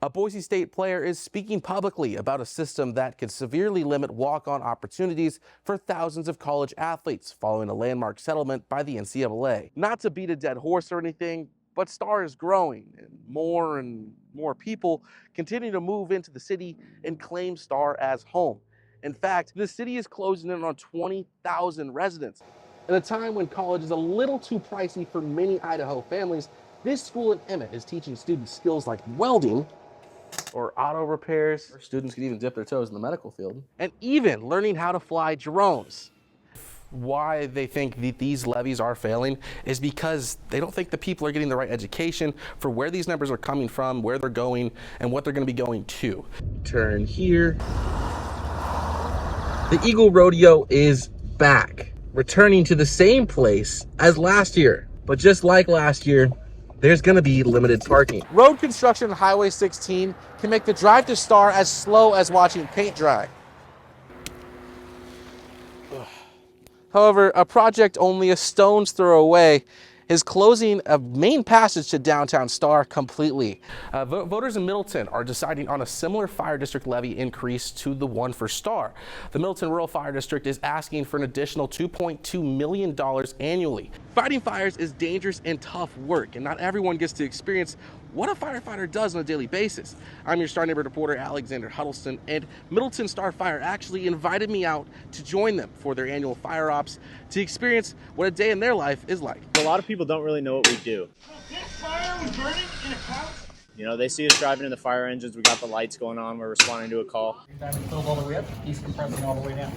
A Boise State player is speaking publicly about a system that could severely limit walk-on opportunities for thousands of college athletes following a landmark settlement by the NCAA. Not to beat a dead horse or anything, but STAR is growing and more people continue to move into the city and claim STAR as home. In fact, the city is closing in on 20,000 residents. At a time when college is a little too pricey for many Idaho families, this school in Emmett is teaching students skills like welding or auto repairs. Students can even dip their toes in the medical field. And even learning how to fly drones. Why they think that these levies are failing is because they don't think the people are getting the right education for where these numbers are coming from, where they're going, and what they're going to be going to. Turn here. The Eagle Rodeo is back, returning to the same place as last year. But just like last year, there's going to be limited parking. Road construction on Highway 16 can make the drive to STAR as slow as watching paint dry. However, a project only a stone's throw away is closing a main passage to downtown STAR completely. Voters in Middleton are deciding on a similar fire district levy increase to the one for STAR. The Middleton Rural Fire District is asking for an additional $2.2 million annually. Fighting fires is dangerous and tough work, and not everyone gets to experience what a firefighter does on a daily basis. I'm your Star Neighborhood reporter, Alexander Huddleston, and Middleton Star Fire actually invited me out to join them for their annual fire ops to experience what a day in their life is like. A lot of people don't really know what we do. This fire was burning in a house. You know, they see us driving in the fire engines. We got the lights going on. We're responding to a call. Diamond filled all the way up. He's compressing all the way down.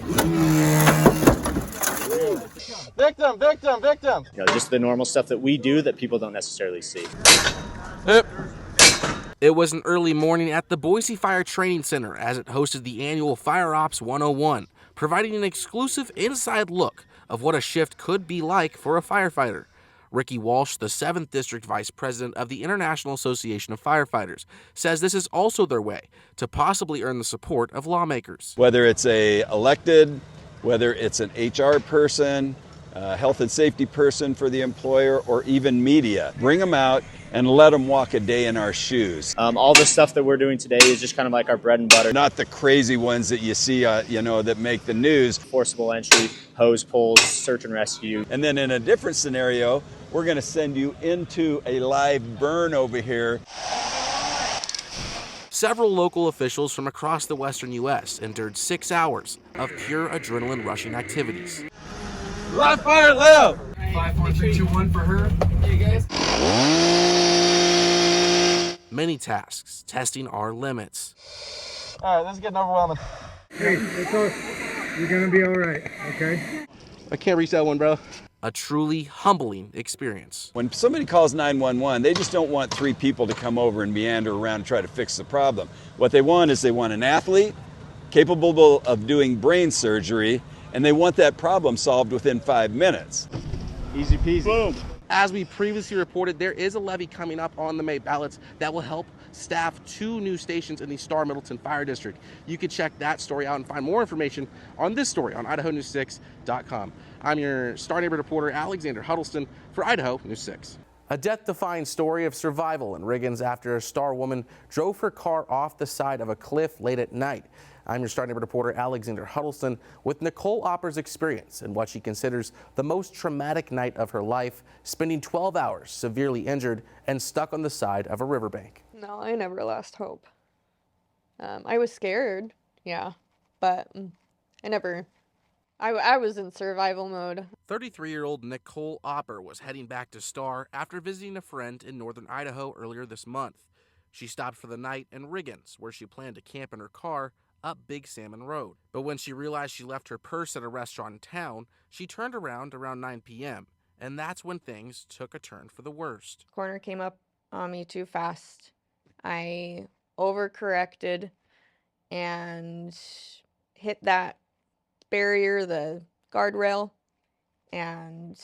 Victim, victim, victim. You know, just the normal stuff that we do that people don't necessarily see. It was an early morning at the Boise Fire Training Center as it hosted the annual Fire Ops 101, providing an exclusive inside look of what a shift could be like for a firefighter. Ricky Walsh, the 7th District Vice President of the International Association of Firefighters, says this is also their way to possibly earn the support of lawmakers. Whether it's a elected, whether it's an HR person, health and safety person for the employer, or even media, bring them out and let them walk a day in our shoes. All the stuff that we're doing today is just kind of like our bread and butter. Not the crazy ones that you see, that make the news. Forcible entry, hose pulls, search and rescue. And then in a different scenario, we're going to send you into a live burn over here. Several local officials from across the western U.S. endured 6 hours of pure adrenaline-rushing activities. Live fire, Leo! 5, 4, 3, 2, 1 for her. Hey guys. Many tasks, testing our limits. All right, this is getting overwhelming. Hey, it's all, you're gonna be all right, okay? I can't reach that one, bro. A truly humbling experience. When somebody calls 911, they just don't want 3 people to come over and meander around and try to fix the problem. What they want is they want an athlete capable of doing brain surgery, and they want that problem solved within 5 minutes. Easy peasy. Boom. As we previously reported, there is a levy coming up on the May ballots that will help staff 2 new stations in the Star Middleton Fire District. You can check that story out and find more information on this story on idahonews6.com. I'm your Star Neighborhood reporter, Alexander Huddleston, for Idaho News 6. A death-defying story of survival in Riggins after a Star woman drove her car off the side of a cliff late at night. I'm your Star Neighborhood reporter, Alexander Huddleston, with Nicole Opper's experience and what she considers the most traumatic night of her life, spending 12 hours severely injured and stuck on the side of a riverbank. No, I never lost hope. I was scared, yeah, but I was in survival mode. 33-year-old Nicole Opper was heading back to Star after visiting a friend in northern Idaho earlier this month. She stopped for the night in Riggins, where she planned to camp in her car up Big Salmon Road. But when she realized she left her purse at a restaurant in town, she turned around 9 p.m., and that's when things took a turn for the worst. Corner came up on me too fast. I overcorrected and hit that barrier, the guardrail, and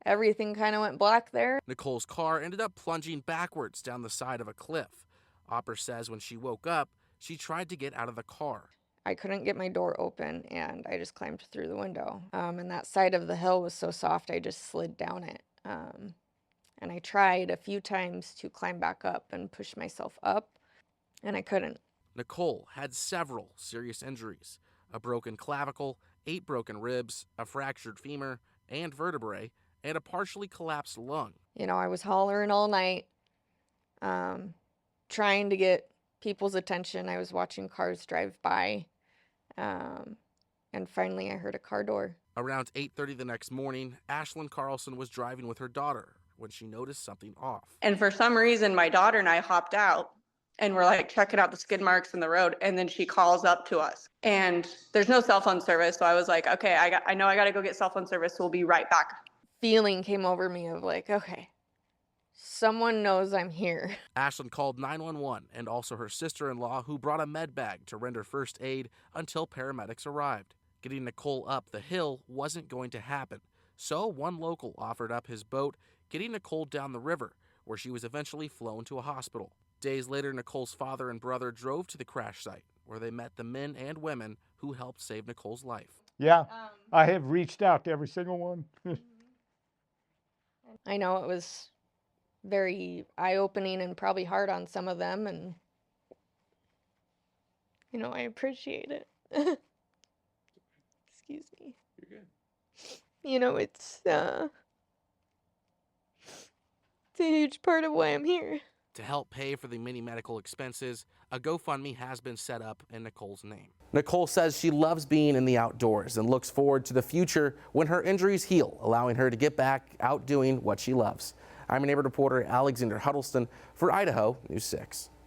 everything kind of went black there. Nicole's car ended up plunging backwards down the side of a cliff. Opper says when she woke up, she tried to get out of the car. I couldn't get my door open, and I just climbed through the window. And that side of the hill was so soft, I just slid down it. And I tried a few times to climb back up and push myself up, and I couldn't. Nicole had several serious injuries: a broken clavicle, 8 broken ribs, a fractured femur and vertebrae, and a partially collapsed lung. You know, I was hollering all night, trying to get people's attention. I was watching cars drive by, and finally I heard a car door. Around 8:30 the next morning, Ashlyn Carlson was driving with her daughter when she noticed something off. And for some reason, my daughter and I hopped out and we're like checking out the skid marks in the road. And then she calls up to us and there's no cell phone service. So I was like, okay, I know I got to go get cell phone service. So we'll be right back. Feeling came over me of like, okay, someone knows I'm here. Ashlyn called 911 and also her sister-in-law, who brought a med bag to render first aid until paramedics arrived. Getting Nicole up the hill wasn't going to happen, so one local offered up his boat, getting Nicole down the river, where she was eventually flown to a hospital. Days later, Nicole's father and brother drove to the crash site, where they met the men and women who helped save Nicole's life. Yeah, I have reached out to every single one. I know it was very eye-opening and probably hard on some of them, and you know, I appreciate it. Excuse me. You're good. You know, it's a huge part of why I'm here. To help pay for the many medical expenses, a GoFundMe has been set up in Nicole's name. Nicole says she loves being in the outdoors and looks forward to the future when her injuries heal, allowing her to get back out doing what she loves. I'm neighborhood reporter Alexander Huddleston for Idaho News 6.